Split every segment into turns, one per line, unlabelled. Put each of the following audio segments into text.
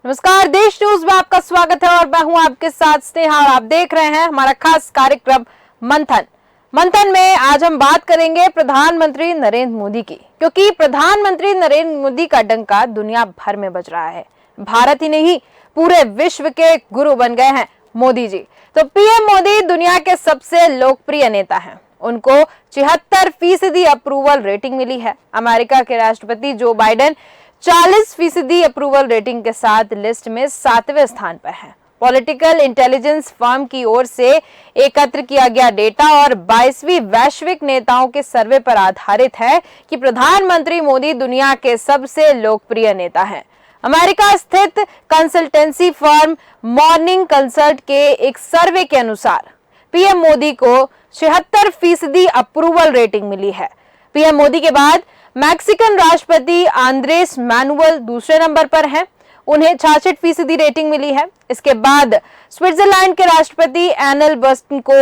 नमस्कार, देश न्यूज में आपका स्वागत है और मैं हूं आपके साथ स्नेहा और आप देख रहे हैं हमारा खास कार्यक्रम मंथन में आज हम बात करेंगे प्रधानमंत्री नरेंद्र मोदी की, क्योंकि प्रधानमंत्री नरेंद्र मोदी का डंका दुनिया भर में बज रहा है। भारत ही नहीं पूरे विश्व के गुरु बन गए हैं मोदी जी। तो पीएम मोदी दुनिया के सबसे लोकप्रिय नेता हैं। उनको 76% अप्रूवल रेटिंग मिली है। अमेरिका के राष्ट्रपति जो बाइडेन 40% अप्रूवल रेटिंग के साथ लिस्ट में 7वें स्थान पर है। पॉलिटिकल इंटेलिजेंस फर्म की ओर से एकत्र किया गया डेटा और 22वीं वैश्विक नेताओं के सर्वे पर आधारित है कि प्रधानमंत्री मोदी दुनिया के सबसे लोकप्रिय नेता हैं। अमेरिका स्थित कंसल्टेंसी फर्म मॉर्निंग कंसल्ट के एक सर्वे के अनुसार पीएम मोदी को 76% अप्रूवल रेटिंग मिली है। पीएम मोदी के बाद मैक्सिकन राष्ट्रपति आंद्रेस मैनुअल दूसरे नंबर पर हैं। उन्हें 66% रेटिंग मिली है। इसके बाद स्विट्जरलैंड के राष्ट्रपति एनल बर्टन को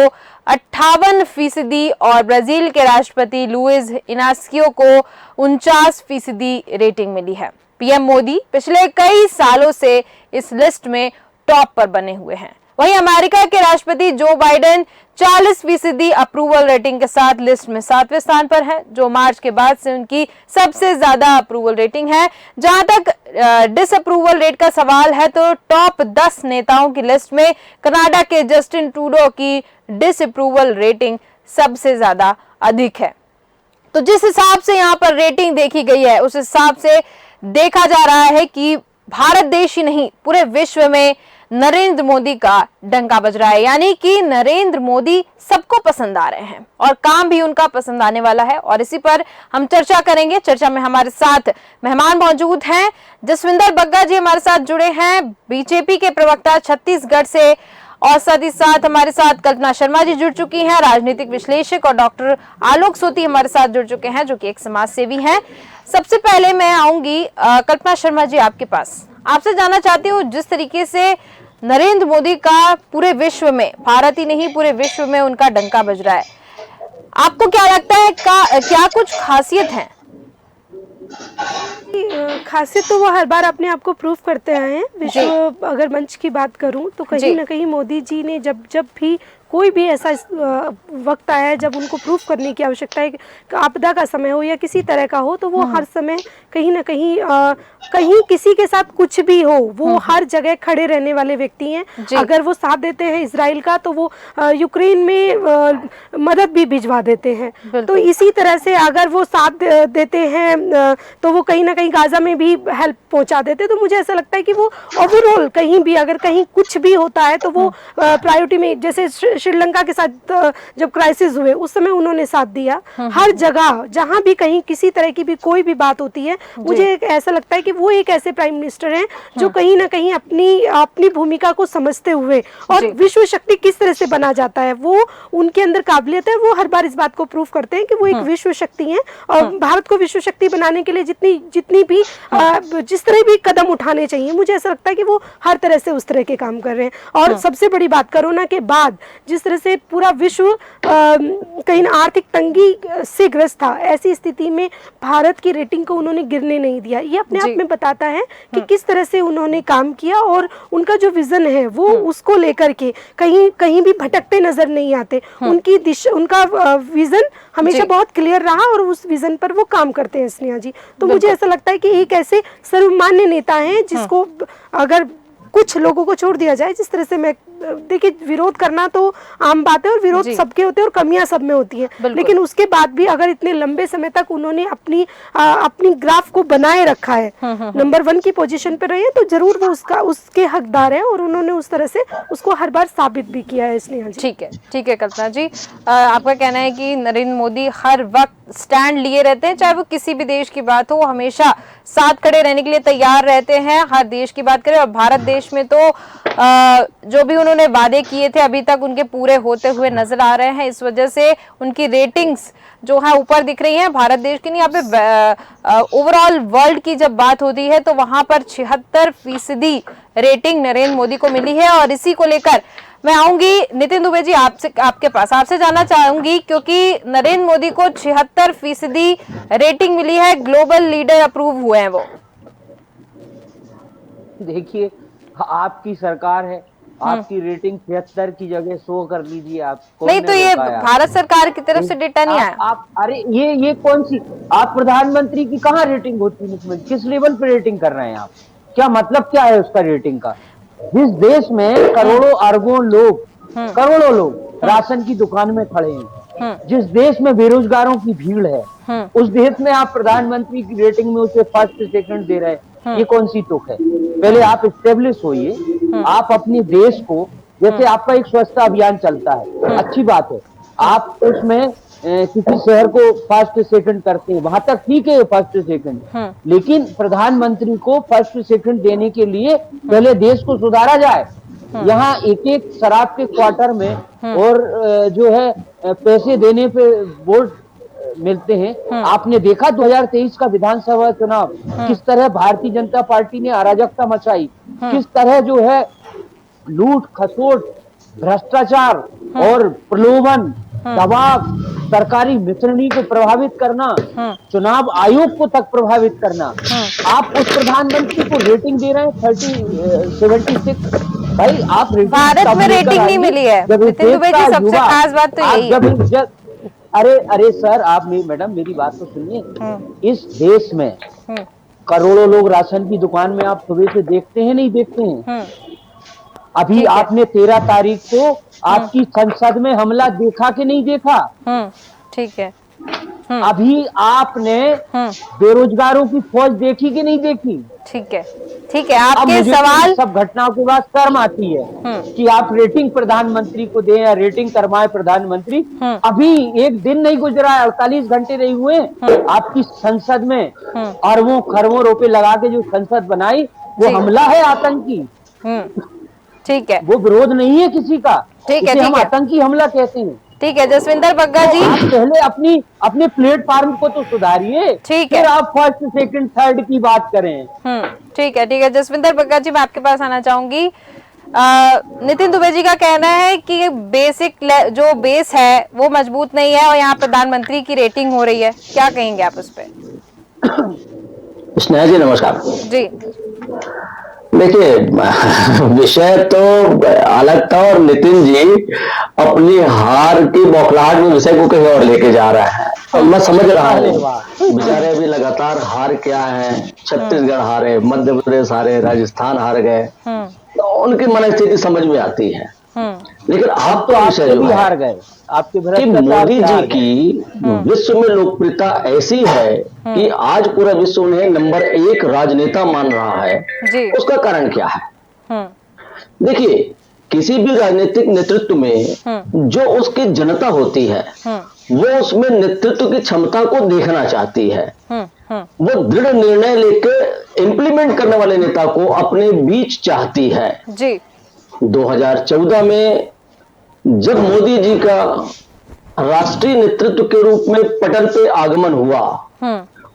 58% और ब्राजील के राष्ट्रपति लुइस इनासियो को 49% रेटिंग मिली है। पीएम मोदी पिछले कई सालों से इस लिस्ट में टॉप पर बने हुए हैं। वहीं अमेरिका के राष्ट्रपति जो बाइडेन 40% अप्रूवल रेटिंग के साथ लिस्ट में 7वें स्थान पर है, जो मार्च के बाद से उनकी सबसे ज्यादा अप्रूवल रेटिंग है। जहां तक डिसअप्रूवल रेट का सवाल है तो टॉप 10 नेताओं की लिस्ट में कनाडा के जस्टिन ट्रूडो की डिसअप्रूवल रेटिंग सबसे ज्यादा अधिक है। तो जिस हिसाब से यहाँ पर रेटिंग देखी गई है, उस हिसाब से देखा जा रहा है कि भारत देश ही नहीं पूरे विश्व में नरेंद्र मोदी का डंका बज रहा है। यानी कि नरेंद्र मोदी सबको पसंद आ रहे हैं और काम भी उनका पसंद आने वाला है। और इसी पर हम चर्चा करेंगे। चर्चा में हमारे साथ मेहमान मौजूद हैं। जसविंदर बग्गा जी हमारे साथ जुड़े हैं, बीजेपी के प्रवक्ता छत्तीसगढ़ से, और साथ ही साथ हमारे साथ कल्पना शर्मा जी जुड़ चुकी हैं, राजनीतिक विश्लेषक, और डॉक्टर आलोक सोती हमारे साथ जुड़ चुके हैं जो कि एक समाज सेवी हैं। सबसे पहले मैं आऊंगी कल्पना शर्मा जी आपके पास। आपसे जानना चाहती हूँ, जिस तरीके से नरेंद्र मोदी का पूरे विश्व में, भारत ही नहीं पूरे विश्व में उनका डंका बज रहा है, आपको क्या लगता है क्या कुछ खासियत है?
खासियत तो वो हर बार अपने आप को प्रूव करते आए हैं। विश्व अगर मंच की बात करूं तो कहीं ना कहीं मोदी जी ने जब भी कोई भी ऐसा वक्त आया है जब उनको प्रूफ करने की आवश्यकता है कि आपदा का समय हो या किसी तरह का हो, तो वो हर समय कहीं ना कहीं कहीं किसी के साथ कुछ भी हो, वो हर जगह खड़े रहने वाले व्यक्ति हैं। अगर वो साथ देते हैं इसराइल का, तो वो यूक्रेन में मदद भी भिजवा देते हैं। तो इसी तरह से अगर वो साथ देते हैं तो वो कहीं ना कहीं गाजा में भी हेल्प पहुंचा देते। तो मुझे ऐसा लगता है कि वो ओवरऑल कहीं भी अगर कहीं कुछ भी होता है तो वो प्रायोरिटी में, जैसे श्रीलंका के साथ जब क्राइसिस हुए उस समय उन्होंने साथ दिया। हर जगह जहां भी कहीं किसी तरह की भी कोई भी बात होती है, मुझे ऐसा लगता है कि वो एक ऐसे प्राइम मिनिस्टर हैं जो कहीं ना कहीं अपनी भूमिका को समझते हुए, और विश्व शक्ति किस तरह से बना जाता है वो उनके अंदर काबिलियत है। वो हर बार इस बात को प्रूव करते हैं कि वो एक विश्व शक्ति है, और भारत को विश्व शक्ति बनाने के लिए जितनी भी जिस तरह भी कदम उठाने चाहिए, मुझे ऐसा लगता है कि वो हर तरह से उस तरह के काम कर रहे हैं। और सबसे बड़ी बात, कोरोना के बाद जिस तरह से पूरा विश्व कहीं आर्थिक तंगी से ग्रस्त था, ऐसी स्थिति में भारत की रेटिंग को उन्होंने गिरने नहीं दिया। ये अपने आप में बताता है कि किस तरह से उन्होंने काम किया, और उनका जो विजन है वो उसको लेकर के कहीं भी भटकते नजर नहीं आते। उनकी दिशा, उनका विजन हमेशा बहुत क्लियर रहा और उस विजन पर वो काम करते हैं स्नेहा जी। तो मुझे ऐसा लगता है कि एक ऐसे सर्वमान्य नेता हैं जिसको अगर कुछ लोगों को छोड़ दिया जाए, जिस तरह से मैं देखिए, विरोध करना तो आम बात है और विरोध सबके होते हैं और कमियां सब में होती हैं, लेकिन उसके बाद भी अगर इतने लंबे समय तक उन्होंने अपनी ग्राफ को बनाए रखा है, नंबर 1 की पोजीशन पे रहे हैं, तो जरूर वो उसके हकदार है, और उन्होंने उस तरह से उसको हर बार साबित भी किया है स्नेहा जी।
ठीक है कल्पना जी, आपका कहना है कि नरेंद्र मोदी हर वक्त स्टैंड लिए रहते हैं, चाहे वो किसी भी देश की बात हो, हमेशा साथ खड़े रहने के लिए तैयार रहते हैं। हर देश की बात करें, और भारत देश में तो जो भी उन्होंने वादे किए थे अभी तक उनके पूरे होते हुए नजर आ रहे हैं। इस वजह से उनकी रेटिंग्स जो है ऊपर दिख रही हैं। भारत देश की नहीं, यहाँ पे ओवरऑल वर्ल्ड की जब बात होती है तो वहां पर 76% रेटिंग नरेंद्र मोदी को मिली है। और इसी को लेकर मैं आऊंगी नितिन दुबे जी आपके पास, आपसे जानना चाहूंगी, क्योंकि नरेंद्र मोदी को 76% रेटिंग मिली है, ग्लोबल लीडर अप्रूव हुए हैं वो।
देखिए, आपकी सरकार है, आपकी रेटिंग 73 की जगह 100 कर लीजिए आप।
नहीं तो ये भारत सरकार की तरफ से डेटा नहीं आया।
आप अरे ये कौन सी, आप प्रधानमंत्री की कहाँ रेटिंग होती है? मुख्यमंत्री किस लेवल पे रेटिंग कर रहे हैं आप? क्या मतलब क्या है उसका रेटिंग का? जिस देश में करोड़ों अरबों लोग, करोड़ों लोग राशन की दुकान में खड़े हैं, जिस देश में बेरोजगारों की भीड़ है, उस देश में आप प्रधानमंत्री की रेटिंग में उसे फर्स्ट सेकंड दे रहे हैं, ये कौन सी तुक है? पहले आप स्टेब्लिश होइए, आप अपने देश को, जैसे आपका एक स्वच्छता अभियान चलता है, अच्छी बात है, आप उसमें किसी शहर को फर्स्ट सेकंड करते हैं, वहां तक ठीक है फर्स्ट सेकंड, लेकिन प्रधानमंत्री को फर्स्ट सेकंड देने के लिए पहले देश को सुधारा जाए। यहाँ एक एक शराब के क्वार्टर में और जो है पैसे देने पे वोट मिलते हैं। आपने देखा 2023 का विधानसभा चुनाव किस तरह भारतीय जनता पार्टी ने अराजकता मचाई, किस तरह जो है लूट खसोट, भ्रष्टाचार और प्रलोभन, दबाव, सरकारी मित्रनी को प्रभावित करना, चुनाव आयोग को तक प्रभावित करना। आप उस प्रधानमंत्री को रेटिंग दे रहे हैं 76। भाई आप
भारत में रेटिंग नहीं मिली है। नितिन दुबे जी, सबसे खास बात तो यही है।
अरे सर, आप मैडम मेरी बात तो सुनिए। इस देश में करोड़ों लोग राशन की दुकान में आप सुबह से देखते हैं, नहीं देखते हैं? अभी आपने 13 तारीख को आपकी संसद में हमला देखा कि नहीं देखा?
ठीक है।
अभी आपने बेरोजगारों की फौज देखी कि नहीं देखी?
ठीक है, ठीक है। आपके सवाल,
सब घटनाओं के बाद शर्म आती है कि आप रेटिंग प्रधानमंत्री को दें या रेटिंग करवाए प्रधानमंत्री। अभी एक दिन नहीं गुजरा है, 48 घंटे नहीं हुए, आपकी संसद में अरबों खरबों रुपए लगा के जो संसद बनाई, वो हमला है आतंकी।
ठीक है,
वो विरोध नहीं है किसी का।
ठीक है,
हम आतंकी हमला कहते हैं।
ठीक है जसविंदर बग्गा जी,
आप पहले अपने प्लेटफॉर्म को तो सुधारिए,
ठीक है,
फिर आप फर्स्ट सेकंड थर्ड की बात करें।
ठीक है, ठीक है जसविंदर बग्गा जी, मैं आपके पास आना चाहूंगी। नितिन दुबे जी का कहना है कि बेसिक जो बेस है वो मजबूत नहीं है और यहाँ प्रधानमंत्री की रेटिंग हो रही है, क्या कहेंगे आप उस पर?
स्नेहा जी नमस्कार
जी।
देखिए, विषय तो अलग था और नितिन जी अपनी हार की बौखलाहट में विषय को कहीं और लेके जा रहा है। और मैं समझ रहा हूँ बेचारे अभी लगातार हार क्या है, छत्तीसगढ़ हारे, मध्य प्रदेश हारे, राजस्थान हार गए, तो उनकी मनस्थिति समझ में आती है। लेकिन आप तो
आपसे भी हार गए, आपके
मोदी जी की विश्व में लोकप्रियता ऐसी है कि आज पूरा विश्व उन्हें नंबर 1 राजनेता मान रहा है। उसका कारण क्या है? देखिए, किसी भी राजनीतिक नेतृत्व में जो उसकी जनता होती है वो उसमें नेतृत्व की क्षमता को देखना चाहती है। वो दृढ़ निर्णय लेकर इंप्लीमेंट करने वाले नेता को अपने बीच चाहती है।
जी।
2014 में जब मोदी जी का राष्ट्रीय नेतृत्व के रूप में पटल पे आगमन हुआ,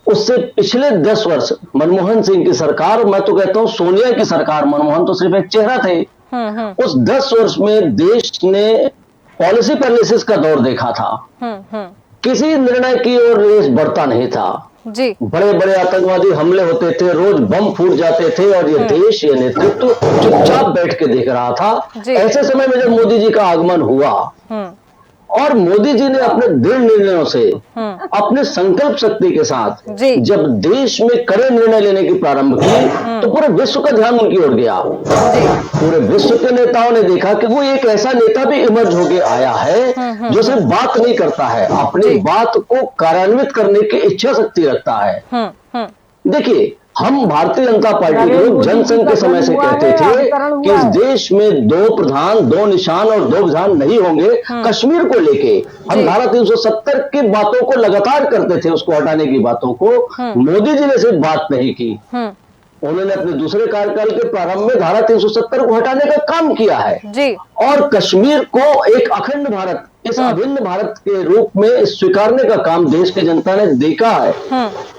उससे पिछले 10 वर्ष मनमोहन सिंह की सरकार, मैं तो कहता हूं सोनिया की सरकार, मनमोहन तो सिर्फ एक चेहरा थे, उस 10 वर्ष में देश ने पॉलिसी पैरालिसिस का दौर देखा था। किसी निर्णय की ओर रेस बढ़ता नहीं था।
जी।
बड़े बड़े आतंकवादी हमले होते थे, रोज बम फूट जाते थे और ये देश, ये नेतृत्व चुपचाप बैठ के देख रहा था। ऐसे समय में जब मोदी जी का आगमन हुआ और मोदी जी ने अपने दृढ़ निर्णयों से, अपने संकल्प शक्ति के साथ जब देश में कड़े निर्णय लेने की प्रारंभ की, तो पूरे विश्व का ध्यान उनकी ओर गया। पूरे विश्व के नेताओं ने देखा कि वो एक ऐसा नेता भी इमर्ज होके आया है जो सिर्फ बात नहीं करता है, अपनी बात को कार्यान्वित करने की इच्छा शक्ति रखता है। देखिए, हम भारतीय जनता पार्टी के लोग जनसंघ के समय से कहते थे कि इस देश में 2 प्रधान, 2 निशान और 2 विधान नहीं होंगे। कश्मीर को लेके हम धारा 370 की बातों को लगातार करते थे, उसको हटाने की बातों को। मोदी जी ने सिर्फ बात नहीं की, उन्होंने अपने दूसरे कार्यकाल के प्रारंभ में धारा 370 को हटाने का काम किया है जी। और कश्मीर को एक अखंड भारत, इस अभिन्न भारत के रूप में स्वीकारने का काम देश की जनता ने देखा है।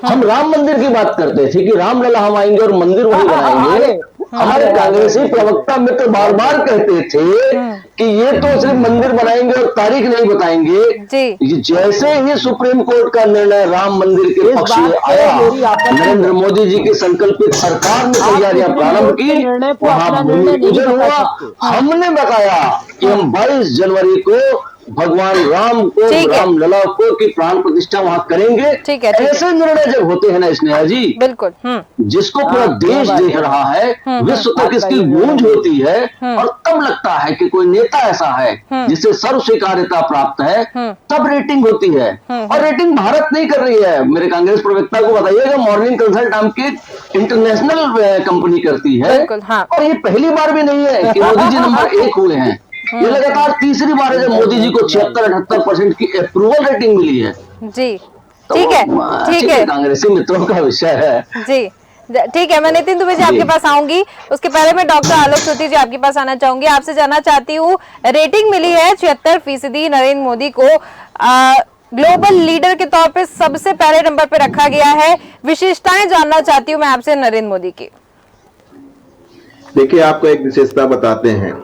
हम राम मंदिर की बात करते थे कि रामलला हम आएंगे और मंदिर वही बनाएंगे, हमारे कांग्रेसी प्रवक्ता मित्र बार बार कहते थे कि ये तो सिर्फ मंदिर बनाएंगे और तारीख नहीं बताएंगे।
जी।
जैसे ही सुप्रीम कोर्ट का निर्णय राम मंदिर के पक्ष में आया, नरेंद्र मोदी जी की संकल्पित सरकार ने तैयारियां प्रारंभ की, वहां भूमि पूजन हुआ। हमने बताया कि हम 22 जनवरी को भगवान राम को, रामलला को की प्राण प्रतिष्ठा वहां करेंगे।
ठीक है।
ऐसे निर्णय जब होते हैं ना स्नेहा जी,
बिल्कुल,
जिसको पूरा देश देख रहा है, विश्व तक इसकी गूंज होती है, और तब लगता है कि कोई नेता ऐसा है जिसे सर्व स्वीकार्यता प्राप्त है, तब रेटिंग होती है। और रेटिंग भारत नहीं कर रही है, मेरे कांग्रेस प्रवक्ता को बताइएगा, मॉर्निंग कंसल्ट नाम की इंटरनेशनल कंपनी करती है। और ये पहली बार भी नहीं है कि मोदी जी नंबर 1 हुए हैं, ये लगातार तीसरी बार है जब मोदी जी को 76-78% की अप्रूवल रेटिंग मिली है।
जी, ठीक है, ठीक है,
कांग्रेसी मित्रों का विषय है।
जी, ठीक है। मैं नितिन दुबे जी आपके पास आऊंगी, उसके पहले मैं डॉक्टर आलोक श्रुति जी आपके पास आना चाहूंगी। आपसे जानना चाहती हूँ, रेटिंग मिली है 76% नरेंद्र मोदी को, ग्लोबल लीडर के तौर पे सबसे पहले नंबर पे रखा गया है। विशेषताएं जानना चाहती हूँ मैं आपसे नरेंद्र मोदी की।
देखिए, आपको एक विशेषता बताते हैं,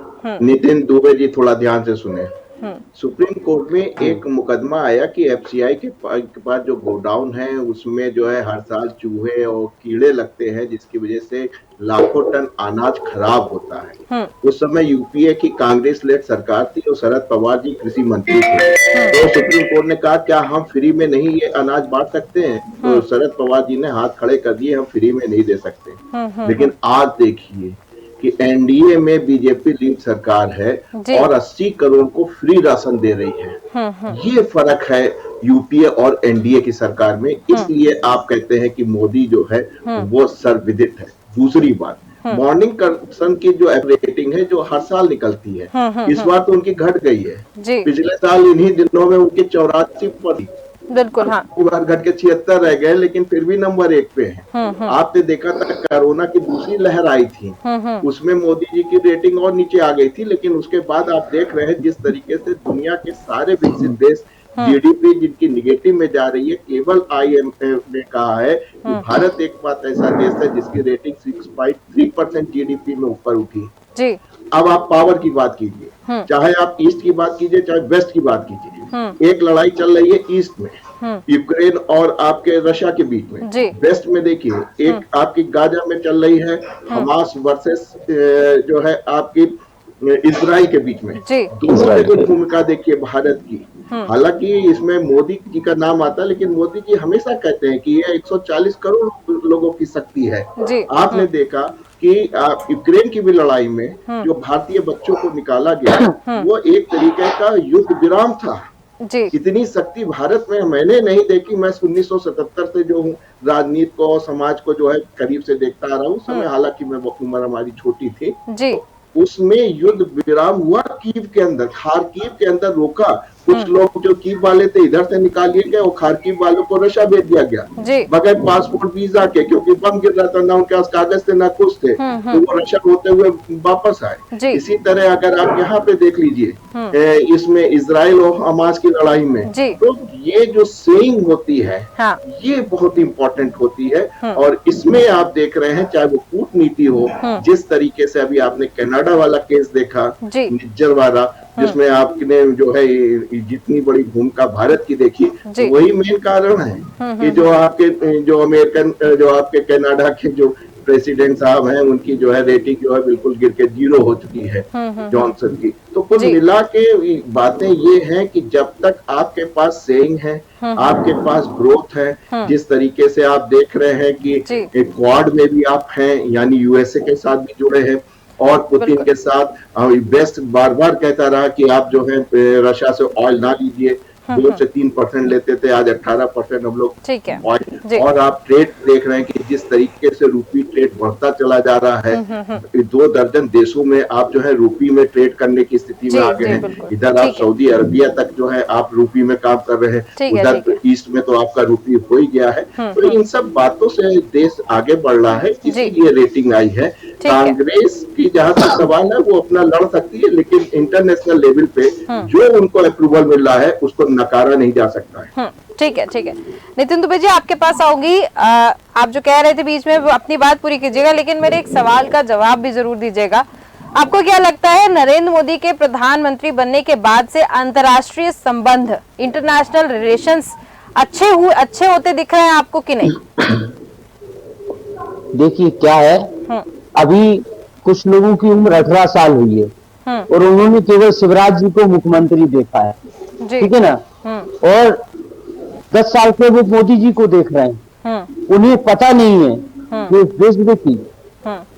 नितिन दुबे जी थोड़ा ध्यान से सुने। सुप्रीम कोर्ट में एक मुकदमा आया कि एफसीआई के पास जो गोडाउन है उसमें जो है हर साल चूहे और कीड़े लगते हैं, जिसकी वजह से लाखों टन अनाज खराब होता है। उस समय यूपीए की कांग्रेस लेड सरकार थी और शरद पवार जी कृषि मंत्री थे। तो सुप्रीम कोर्ट ने कहा क्या हम फ्री में नहीं ये अनाज बांट सकते हैं? तो शरद पवार जी ने हाथ खड़े कर दिए, हम फ्री में नहीं दे सकते। लेकिन आज देखिए कि एनडीए में बीजेपी लीड सरकार है और 80 करोड़ को फ्री राशन दे रही है। ये फर्क है यूपीए और एनडीए की सरकार में, इसलिए आप कहते हैं कि मोदी जो है वो सर्वविदित है। दूसरी बात, मॉर्निंग कंसल्ट की जो रेटिंग है जो हर साल निकलती है, इस बार तो उनकी घट गई है। पिछले साल इन्हीं दिनों में उनकी 84 पर थी,
बिल्कुल, हाँ,
बार घट के 76 रह गए, लेकिन फिर भी नंबर 1 पे है। आपने देखा था कोरोना की दूसरी लहर आई थी, उसमें मोदी जी की रेटिंग और नीचे आ गई थी, लेकिन उसके बाद आप देख रहे हैं जिस तरीके से दुनिया के सारे विकसित देश जीडीपी जिनकी निगेटिव में जा रही है, केवल IMF ने कहा है कि भारत एक बात ऐसा देश है जिसकी रेटिंग 6.3% जीडीपी में ऊपर उठी जी। अब आप पावर की बात कीजिए, चाहे आप ईस्ट की बात कीजिए चाहे वेस्ट की बात कीजिए, एक लड़ाई चल रही है ईस्ट में, यूक्रेन और आपके रशिया के बीच में। वेस्ट में देखिए, एक आपकी गाजा में चल रही है हमास वर्सेस जो है आपकी इजराइल के बीच में। दोनों की भूमिका देखिए भारत की। हालांकि इसमें मोदी जी का नाम आता है, लेकिन मोदी जी हमेशा कहते हैं कि ये 140 करोड़ लोगों की शक्ति है। आपने देखा कि यूक्रेन की भी लड़ाई में जो भारतीय बच्चों को निकाला गया वो एक तरीके का युद्ध विराम था। इतनी शक्ति भारत में मैंने नहीं देखी। मैं 1977 से जो हूँ राजनीति को और समाज को जो है करीब से देखता आ रहा हूँ। समय हालांकि मैं उम्र हमारी छोटी थी, उसमें युद्ध विराम हुआ कीव के अंदर, खार्किव के अंदर रोका। कुछ लोग जो कीव वाले थे इधर से निकाल लिए गए और खार्किव वालों को रशिया भेज दिया गया बगैर पासपोर्ट वीजा के, क्योंकि बम गिर रहा था, ना उनके पास कागज थे ना कुछ थे, तो वो रशिया होते हुए वापस आए। इसी तरह अगर आप यहाँ पे देख लीजिए इसमें इजराइल और हमास की लड़ाई में, तो ये जो सेइंग होती है ये बहुत इंपॉर्टेंट होती है। और इसमें आप देख रहे हैं चाहे वो कूटनीति हो, जिस तरीके से अभी आपने कनाडा वाला केस देखा निज्जर वाला, जिसमें आपने जो है जितनी बड़ी भूमिका भारत की देखी, वही मेन कारण है कि जो आपके जो अमेरिकन जो आपके कनाडा के जो प्रेसिडेंट साहब हैं उनकी जो है रेटिंग जो है बिल्कुल गिर के 0 हो चुकी है जॉनसन की। तो कुल मिला के बातें ये हैं कि जब तक आपके पास सेइंग है, आपके पास ग्रोथ है, जिस तरीके से आप देख रहे हैं कि क्वाड में भी आप हैं, यानी यूएसए के साथ भी जुड़े हैं, और पुतिन के साथ वेस्ट बार बार कहता रहा कि आप जो है रशिया से ऑयल ना लीजिए, 2 से 3% लेते थे, आज 18% हम लोग ऑयल। और आप ट्रेड देख रहे हैं कि जिस तरीके से रूपी ट्रेड बढ़ता चला जा रहा है, 2 दर्जन देशों में आप जो है रूपी में ट्रेड करने की स्थिति में आ गए हैं। इधर आप सऊदी अरबिया तक जो है आप रूपी में काम कर रहे हैं, उधर ईस्ट में तो आपका रूपी हो ही गया है। तो इन सब बातों से देश आगे बढ़ रहा है, इसीलिए रेटिंग आई है।
ठीक है।
कांग्रेस की जहां तक सवाल है वो अपना लड़ सकती है, लेकिन इंटरनेशनल लेवल पे जो उनको अप्रूवल मिल रहा है उसको नकारा नहीं जा सकता है।
ठीक है, ठीक है। नितिन दुबे जी, आपके पास आऊंगी। आप जो कह रहे थे बीच में अपनी बात पूरी कीजिएगा, लेकिन मेरे एक सवाल का जवाब भी जरूर दीजिएगा। आपको क्या लगता है, नरेंद्र मोदी के प्रधानमंत्री बनने के बाद से अंतर्राष्ट्रीय संबंध, इंटरनेशनल रिलेशंस अच्छे होते दिख रहे हैं आपको कि नहीं?
देखिए क्या है, अभी कुछ लोगों की उम्र 18 साल हुई है और उन्होंने केवल शिवराज जी को मुख्यमंत्री देखा है, ठीक है ना, और 10 साल से वो मोदी जी को देख रहे हैं। उन्हें पता नहीं है कि इस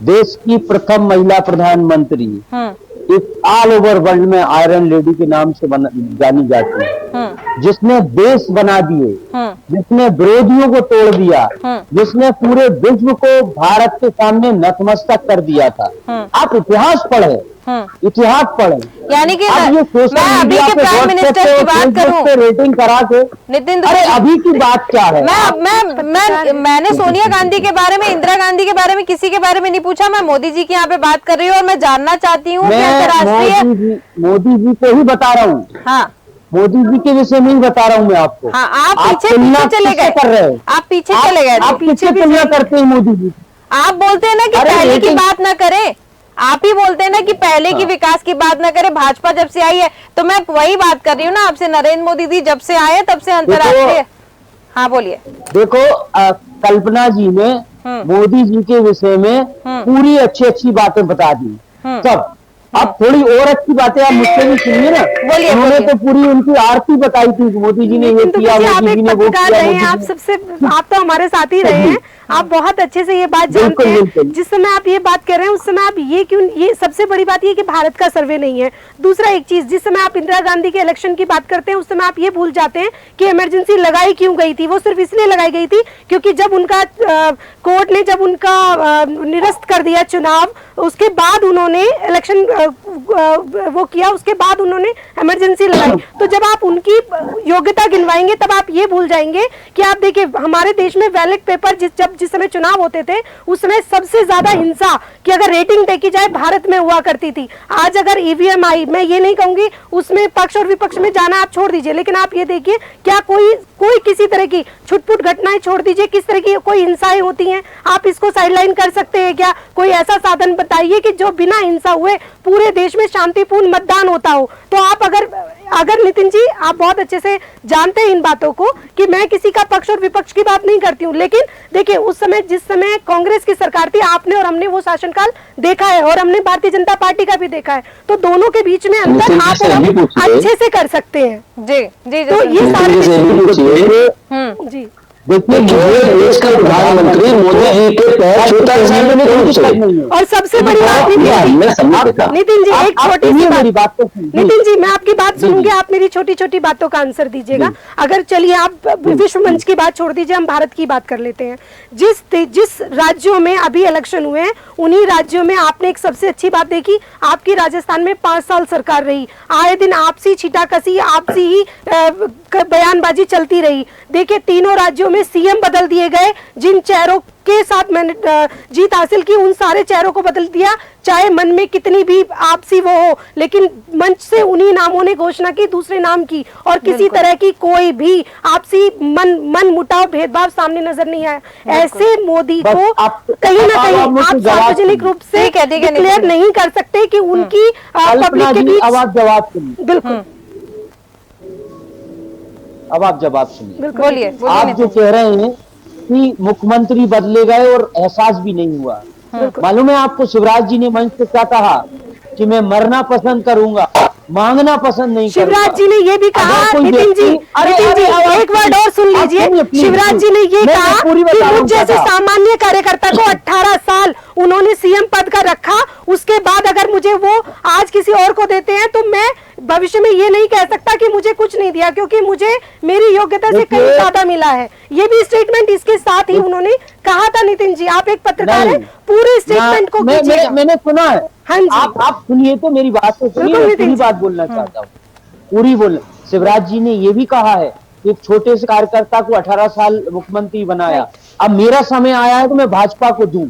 देश की प्रथम महिला प्रधानमंत्री इस ऑल ओवर वर्ल्ड में आयरन लेडी के नाम से जानी जाती है, जिसने देश बना दिए, जिसने विरोधियों को तोड़ दिया, जिसने पूरे विश्व को भारत के सामने नतमस्तक कर दिया था। आप इतिहास पढ़े, इतिहास पढ़े।
यानी कि
अब ये सोशल
मैं अभी
मीडिया
के
पे
प्राइम मिनिस्टर की बात करूं,
रेटिंग करा के,
नितिन
अरे
दुबे,
अभी की बात क्या है?
मैंने सोनिया गांधी के बारे में, इंदिरा गांधी के बारे में, किसी के बारे में नहीं पूछा। मैं मोदी जी की यहाँ पे बात कर रही हूँ और मैं जानना चाहती हूँ कि अंतर्राष्ट्रीय
मोदी जी को ही बता रहा हूँ।
हाँ,
मोदी जी के विषय में ही बता रहा हूँ मैं आपको।
हाँ, आप पीछे
तुलना
चले गए,
कर रहे हैं,
आप पीछे चले गए,
आप पीछे तुलना करते हैं मोदी जी।
आप बोलते हैं ना कि पहले की बात ना करें, आप ही बोलते हैं ना कि पहले की विकास की बात ना करें, भाजपा जब से आई है। तो मैं वही बात कर रही हूँ ना आपसे, नरेंद्र मोदी जी जब से आए तब से अंतर्राष्ट्रीय। हाँ बोलिए।
देखो कल्पना जी ने मोदी जी के विषय में पूरी अच्छी बातें बता दी सब। अब थोड़ी और अच्छी बातें आप मुझसे भी सुनिए ना।
बोलिए,
उन्होंने तो पूरी उनकी आरती बताई थी, मोदी जी ने ये किया, मोदी जी ने वो किया।
आप सबसे, आप तो हमारे साथ ही रहे हैं, आप बहुत अच्छे से ये बात जानते हैं। जिस समय आप ये बात कर रहे हैं उस समय आप ये सबसे बड़ी बात ये कि भारत का सर्वे नहीं है। दूसरा एक चीज, जिस समय आप इंदिरा गांधी के इलेक्शन की बात करते हैं उस समय आप ये भूल जाते हैं कि इमरजेंसी लगाई क्यों गई थी। वो सिर्फ इसलिए लगाई गई थी क्योंकि जब उनका कोर्ट ने जब उनका निरस्त कर दिया चुनाव, उसके बाद उन्होंने इलेक्शन वो किया, उसके बाद उन्होंने इमरजेंसी लगाई। तो जब आप उनकी योग्यता गिनवाएंगे तब आप ये भूल जाएंगे कि आप देखिए हमारे देश में बैलेट पेपर जिस समय चुनाव होते थे उस समय सबसे ज्यादा हिंसा की अगर रेटिंग देखी जाए भारत में हुआ करती थी। आज अगर ईवीएम आई, मैं ये नहीं कहूंगी उसमें पक्ष और विपक्ष में जाना आप छोड़ दीजिए, लेकिन आप ये देखिए क्या कोई किसी तरह की छुटपुट घटनाएं छोड़ दीजिए, किस तरह की कोई हिंसाएं होती हैं, आप इसको साइडलाइन कर सकते हैं क्या? कोई ऐसा साधन बताइए कि जो बिना हिंसा हुए पूरे देश में शांतिपूर्ण मतदान होता हो। तो आप अगर नितिन जी आप बहुत अच्छे से जानते हैं इन बातों को कि मैं किसी का पक्ष और विपक्ष की बात नहीं करती हूँ, लेकिन देखिए उस समय जिस समय कांग्रेस की सरकार थी, आपने और हमने वो शासनकाल देखा है और हमने भारतीय जनता पार्टी का भी देखा है। तो दोनों के बीच में अंतर आप और हम अच्छे से कर सकते हैं।
जी जी
तो ये सारे जी
देखिए
देश का प्रधानमंत्री मोदी जी के पैर छूता है।
और सबसे बड़ी बात नितिन जी, एक छोटी सी बात, नितिन जी मैं आपकी बात सुनूंगी, आप मेरी छोटी छोटी बातों का आंसर दीजिएगा। अगर चलिए आप विश्व मंच की बात छोड़ दीजिए, हम भारत की बात कर लेते हैं। जिस राज्यों में अभी इलेक्शन हुए हैं उन्हीं राज्यों में आपने एक सबसे अच्छी बात देखी, आपकी राजस्थान में 5 साल सरकार रही, आए दिन आपसी छिटाकसी, आपसी ही बयानबाजी चलती रही। देखिए तीनों राज्यों में सीएम बदल दिए गए, जिन चेहरों के साथ मैंने जीत हासिल की उन सारे चेहरों को बदल दिया, चाहे मन में कितनी भी आपसी वो हो, लेकिन मंच से उन्हीं नामों ने घोषणा की, दूसरे नाम की, और किसी तरह की कोई भी आपसी मन मुटाव भेदभाव सामने नजर नहीं आया। ऐसे मोदी को कहीं ना कहीं आप सार्वजनिक रूप से डिक्लेयर नहीं कर सकते कि उनकी पब्लिक के बीच।
अब आप जवाब सुनिए,
बिल्कुल
अब आप जवाब सुनिए,
बोलिए।
आप जो कह रहे हैं कि मुख्यमंत्री बदले गए और एहसास भी नहीं हुआ, मालूम है आपको शिवराज जी ने मंच पे क्या कहा कि मैं मरना पसंद करूंगा, मांगना पसंद नहीं।
शिवराज जी ने ये भी कहा, नितिन जी एक वर्ड और सुन लीजिए, शिवराज जी ने ये कहा कि मुझ जैसे सामान्य कार्यकर्ता को 18 साल उन्होंने सीएम पद का रखा, उसके बाद अगर मुझे वो आज किसी और को देते हैं तो मैं भविष्य में ये नहीं कह सकता कि मुझे कुछ नहीं दिया, क्योंकि मुझे मेरी योग्यता से कहीं ज्यादा मिला है। ये भी स्टेटमेंट इसके साथ ही उन्होंने कहा था। नितिन जी आप एक पत्रकार हैं, पूरे स्टेटमेंट को
मैंने सुना है।
हाँ जी,
आप सुनिए तो मेरी बात तो सुनिए, मैं पूरी बात बोलना चाहता हूँ, पूरी बोलना। शिवराज जी ने ये भी कहा है एक छोटे से कार्यकर्ता को 18 साल मुख्यमंत्री बनाया। अब मेरा समय आया है तो मैं भाजपा को दूं,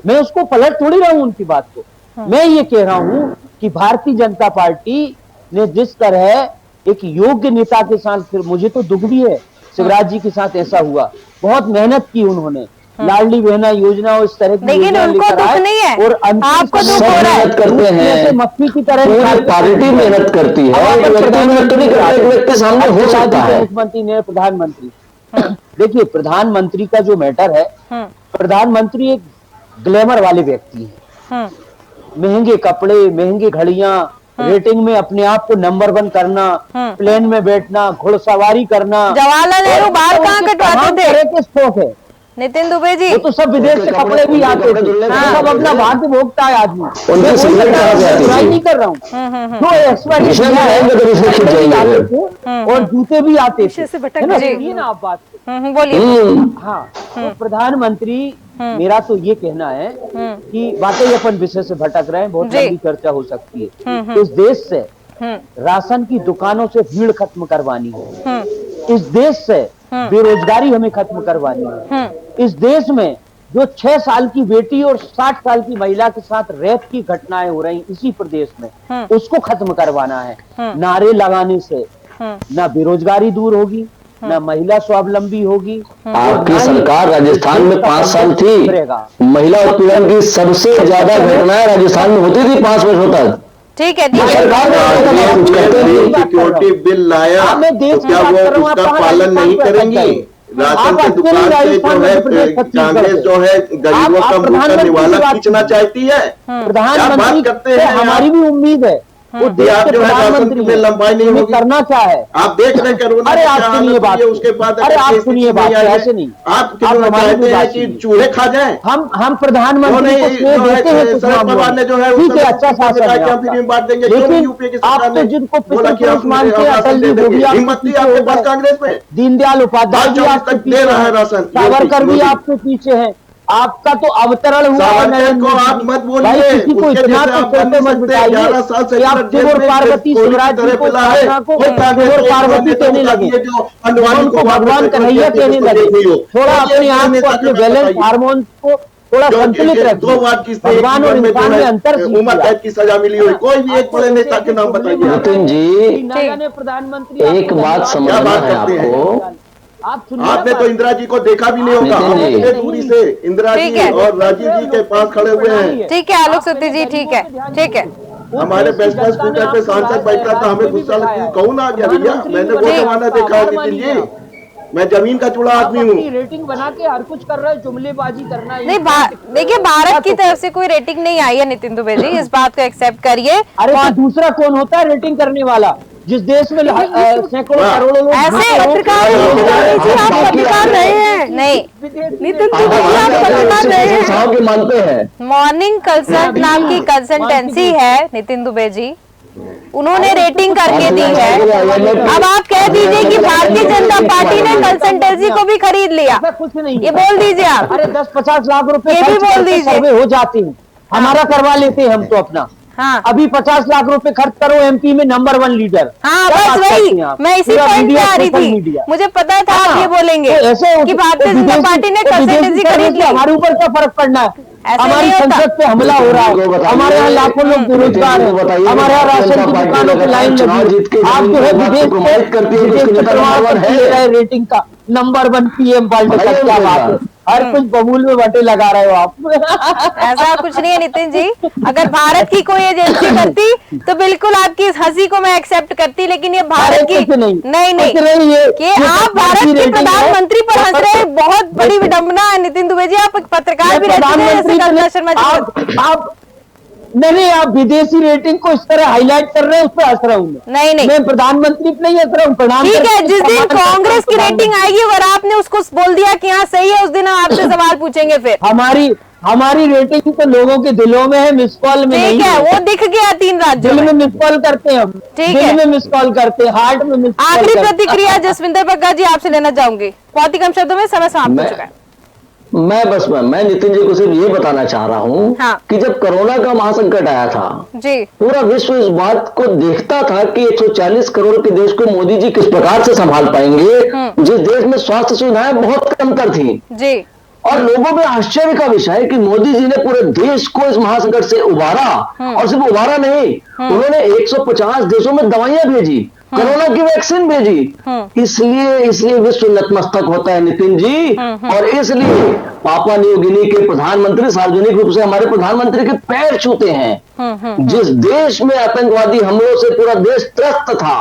मैं उसको पलट थोड़ी रहा हूं उनकी बात को। मैं ये कह रहा हूं कि भारतीय जनता पार्टी ने जिस तरह एक योग्य नेता के साथ, फिर मुझे तो दुख भी है शिवराज जी के साथ ऐसा हुआ, बहुत मेहनत की उन्होंने, लाडली बहना योजना और इस तरह की
लेकिन
योजना
उनको
लेकर
दुख
आए,
नहीं है,
और
आपको दुख
सब
हो रहा है।
मेहनत करते हैं,
मक्खी की तरह
पूरी पार्टी मेहनत करती है, एक व्यक्ति मेहनत तो नहीं करता, एक व्यक्ति सामने हो सकता है।
मुख्यमंत्री ने प्रधानमंत्री, देखिए प्रधानमंत्री का जो मैटर है, प्रधानमंत्री एक ग्लैमर वाले व्यक्ति है, महंगे कपड़े, महंगी घड़ियां, रेटिंग में अपने आप को नंबर 1 करना, प्लेन में बैठना, घुड़सवारी करना।
जवाहरलाल नेहरू बाल कहाँ कटवाते थे?
तरह के स्टॉक है,
नितिन दुबे जी,
वो तो सब विदेश से कपड़े भी आते थे, सब अपना भाग्य भोगता है आदमी।
उनकी सिगरेट कहाँ से आती थी?
नहीं कर रहा हूँ, जो एक्सपर्ट
विषय में आएंगे तो विषय खिंच जाएंगे।
और जूते भी आते थे,
विषय से भटक
है ना?
गए।
ये ना आप बात,
बोलिए।
हाँ, तो प्रधानमंत्री, मेरा तो ये कहना है कि वाकई अपन विषय से भटक रहे हैं, बहुत
जी।
लंबी चर्चा हो सकती है। इस देश से राशन की दुकानों से भीड़ खत्म करवानी है, इस देश से बेरोजगारी हमें खत्म करवानी है, इस देश में जो 6 साल की बेटी और 60 साल की महिला के साथ रेप की घटनाएं हो रही इसी प्रदेश में, उसको खत्म करवाना है। नारे लगाने से ना बेरोजगारी दूर होगी, ना महिला स्वावलंबी होगी।
आपकी सरकार राजस्थान में 5 साल थी, महिला उत्पीड़न की सबसे ज्यादा घटनाएं राजस्थान में होती थी 5 वर्षों तक।
ठीक है, ठीक है।
सरकार ने कुछ करते नहीं।
सिक्योरिटी बिल लाया, तो क्या वो उसका पालन नहीं करेंगी? राशन की दुकान से जो है कांग्रेस जो है गरीबों का मुंह का निवाला खींचना चाहती है।
प्रधानमंत्री
करते हैं
हमारी भी उम्मीद है, वो देश
आप
के
जो है राशन
प्रधानमंत्री
में लंबाई नहीं
हमें
होगी।
करना क्या है?
आप देख रहे कोरोना
अरे
की
आप
क्या
सुनिए
हालत
बात,
हुई है, उसके बाद
अरे
अगर
आप
कोई
सुनिए
स्थिति
बात,
नहीं आई है,
ऐसे नहीं।
आप क्यों
हमारी
चाहते
भी
हैं
बात
कि
सुनिए।
चूहे खा जाए?
हम प्रधानमंत्री को स्नेह देते हैं कुछ
शरद पवार ने जो है
ठीक है, अच्छा शासन है
हम फ्री में बांट देंगे, क्यों नहीं यूपी की
लेकिन
सरकार
आप तो
ने
जिनको
बोला कि
पुरुष मानते हैं, अटल जी, वो भी
हिम्मत थी आपके पास कांग्रेस में?
दीनदयाल उपाध्याय भी
24
आपके
तक दे
पीछे
रहा है
हैं,
राशन।
सावरकर भी
मोदी।
आपके पीछे हैं। आपका तो अवतरण हुआ है
सावरकर
नरेंद्र
को
मोदी।
आप मत बोलिए,
भाई किसी को
उसके
इतना
जैसे
तो
आप बन
सोचते
नहीं
मत
सकते।
बिठाइए
11 साल से
कि आप
जेल
शिव और
में
पार्वती
गोली की
शिवराज जी
तरह
को
पिला है।
साधना को
कोई कांग्रेस
शिव और
के
पार्वती
नेता
कहने
बताइए
लगे,
जो अंडवानी
उनको
को
भगवान कन्हैया कहने लगे। थोड़ा अपने आप को, अपने बैलेंस हार्मोन को थोड़ा संतुलित रखिए।
2 बार किसने
भगवान और इंसान में अंतर
उम्र कैद की सजा मिली हुई, कोई भी एक बड़े नेता के नाम बताइए।
नितिन जी,
प्रधानमंत्री
एक बात समझना है आपको,
आपने तो इंदिरा जी को देखा भी नहीं होगा,
नितिन जी।
इतने दूरी से इंदिरा
ठीक
जी
है।
और राजीव जी के पास खड़े हुए हैं।
ठीक है आलोक सत्ती जी, ठीक है, ठीक है।
हमारे बेस्ट स्पीकर पे सांसद बैठा था, हमें गुस्सा लगती, कौन आ गया भैया? मैंने वो जमाना देखा है नितिन जी, मैं जमीन का चूड़ा आदमी हूँ।
रेटिंग बना के हर कुछ कर रहे हो, जुमलेबाजी करना है।
नहीं, देखिए भारत की तरफ से कोई रेटिंग नहीं आई है नितिन दुबे जी, इस बात को एक्सेप्ट करिए।
अरे तो दूसरा कौन होता है रेटिंग करने वाला, जिस देश में सैकड़ों करोड़ों लोग
ऐसे
पत्रकार रहे हैं
नहीं,
नितिन दुबे जी आप पत्रकार रहे हैं।
साहब के मानते हैं।
मॉर्निंग कंसल्ट नाम की कंसल्टेंसी है नितिन दुबे जी, उन्होंने रेटिंग करके दी है। अब आप कह दीजिए कि भारतीय जनता पार्टी ने कंसल्टेंसी को भी खरीद लिया,
ऐसा कुछ नहीं,
ये बोल दीजिए आप।
अरे 10-50 लाख रुपए
ये भी
खर्च
बोल
करके
दीजिए।
सर्वे हो जाते हैं, हमारा करवा लेते हैं हम तो अपना।
हाँ
अभी 50 लाख रुपए खर्च करो, एमपी में नंबर 1 लीडर।
हाँ,
क्या
बस
बात
वही
करते हैं आप?
मैं इसी
पूरा
पॉइंट पे
मीडिया,
आ रही
सोशल
थी,
मीडिया।
मुझे पता था आप
हाँ,
ये बोलेंगे
तो ऐसे
कि भारतीय जनता पार्टी ने कंसल्टेंसी खरीद ली।
हमारे ऊपर क्या फर्क पड़ना है?
ऐसे
हमारी
नहीं होता।
संसद पे हमला हो रहा है, हमारे यहाँ लाखों लोग बेरोजगार है, हमारे यहाँ राशन की दुकानों की लाइन लगी है। आप जो है विदेश के प्रमाण पत्र ले रहे हैं रेटिंग का, नंबर 1 PM वर्ल्ड का, क्या बात है? हर कुछ बबूल में बटे लगा रहे हो आप।
ऐसा कुछ नहीं है नितिन जी, अगर भारत की कोई एजेंसी करती तो बिल्कुल आपकी इस हंसी को मैं एक्सेप्ट करती, लेकिन ये भारत की नहीं कि आप भारत के प्रधानमंत्री पर हंस रहे हैं, बहुत बड़ी विडंबना है नितिन दुबे जी। आप एक पत्रकार भी रहते हैं जैसे कल्पना शर्मा जी।
आप नहीं, आप विदेशी रेटिंग को इस तरह हाईलाइट कर रहे हैं, उस पर हंस रहा हूँ
नहीं
मैं प्रधानमंत्री पे नहीं हंस रहा हूँ।
ठीक है, जिस दिन कांग्रेस की रेटिंग आएगी अगर आपने उसको बोल दिया कि हाँ सही है, उस दिन हम आपसे सवाल पूछेंगे फिर।
हमारी रेटिंग तो लोगों के दिलों में है, मिस कॉल में नहीं
ठीक है, वो दिख गया 3 राज्यों
दिल
में।
में मिस कॉल करते हैं हम,
ठीक
दिल
है।
में मिस कॉल करते हैं, हार्ट में मिस कॉल
आखिरी
करते हैं।
प्रतिक्रिया जसविंदर बग्गा जी आपसे लेना चाहूंगी, बहुत ही कम शब्दों में, समय समाप्त हो चुका है।
मैं नितिन जी को सिर्फ ये बताना चाह रहा हूँ
हाँ।
कि जब कोरोना का महासंकट आया था
जी
पूरा विश्व इस बात को देखता था कि 140 करोड़ के देश को मोदी जी किस प्रकार से संभाल पाएंगे, जिस देश में स्वास्थ्य सुविधाएं बहुत कमतर थी।
जी
और लोगों में आश्चर्य का विषय है कि मोदी जी ने पूरे देश को इस महासंकट से उबारा, और सिर्फ उबारा नहीं, उन्होंने 150 देशों में दवाइयां भेजी, कोरोना की वैक्सीन भेजी। इसलिए विश्व नतमस्तक होता है नितिन जी, और इसलिए पापुआ न्यू गिनी के प्रधानमंत्री सार्वजनिक रूप से हमारे प्रधानमंत्री के पैर छूते हैं। जिस देश में आतंकवादी हमलों से पूरा देश त्रस्त था,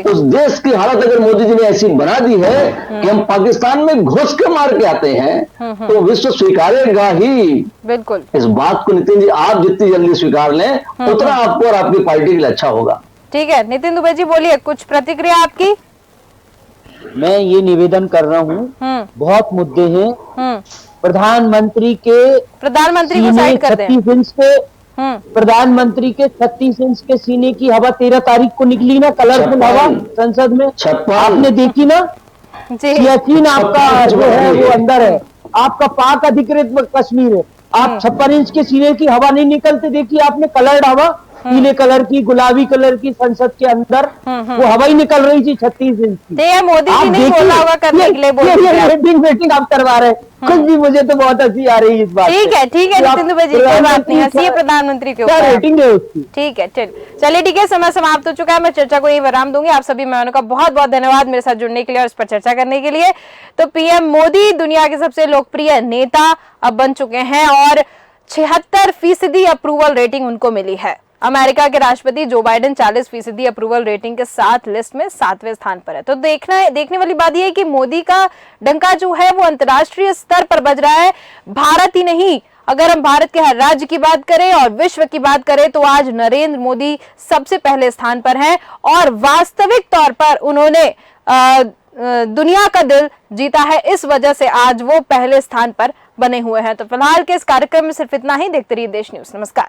उस देश की हालत अगर मोदी जी ने ऐसी बना दी है कि हम पाकिस्तान में घुस के मार के आते हैं, तो विश्व स्वीकारेगा ही।
बिल्कुल
इस बात को नितिन जी आप जितनी जल्दी स्वीकार लें उतना आपको और आपकी पार्टी के लिए अच्छा होगा।
ठीक है, नितिन दुबे जी बोलिए, कुछ प्रतिक्रिया आपकी।
मैं ये निवेदन कर रहा हूँ, बहुत मुद्दे हैं। प्रधानमंत्री
को साइड कर दें।
36 इंच के प्रधानमंत्री के 36 इंच के सीने की हवा 13 तारीख को निकली ना, कलरफुल हवा संसद में, आपने देखी ना। सियाचिन आपका जो है वो अंदर है, आपका पाक अधिकृत कश्मीर है, आप 56 इंच के सीने की हवा नहीं निकलते देखी आपने, कलर्ड हवा, पीले कलर की, गुलाबी कलर की, संसद के अंदर वो हवा ही निकल रही थी 36 इंच की।
तो ये मोदी जी ने बोला होगा करने के लिए
मीटिंग आप करवा रहे हैं खुद भी, मुझे तो बहुत हंसी आ रही है इस बात।
ठीक है नितिन दुबे जी, कोई बात नहीं, हंसी है प्रधानमंत्री के ऊपर,
रेटिंग है उसकी।
ठीक है चलिए ठीक है, समय समाप्त हो चुका है, मैं चर्चा को यही विराम दूंगी। आप सभी मेहमानों का बहुत बहुत धन्यवाद मेरे साथ जुड़ने के लिए और इस पर चर्चा करने के लिए। तो पीएम मोदी दुनिया के सबसे लोकप्रिय नेता अब बन चुके हैं और 76% अप्रूवल रेटिंग उनको मिली है। अमेरिका के राष्ट्रपति जो बाइडेन 40% अप्रूवल रेटिंग के साथ लिस्ट में 7वें स्थान पर है। तो देखने वाली बात यह है कि मोदी का डंका जो है वो अंतर्राष्ट्रीय स्तर पर बज रहा है। भारत ही नहीं, अगर हम भारत के हर राज्य की बात करें और विश्व की बात करें तो आज नरेंद्र मोदी सबसे पहले स्थान पर हैं और वास्तविक तौर पर उन्होंने दुनिया का दिल जीता है। इस वजह से आज वो पहले स्थान पर बने हुए हैं। तो फिलहाल के इस कार्यक्रम में सिर्फ इतना ही। देखते रहिए देश न्यूज। नमस्कार।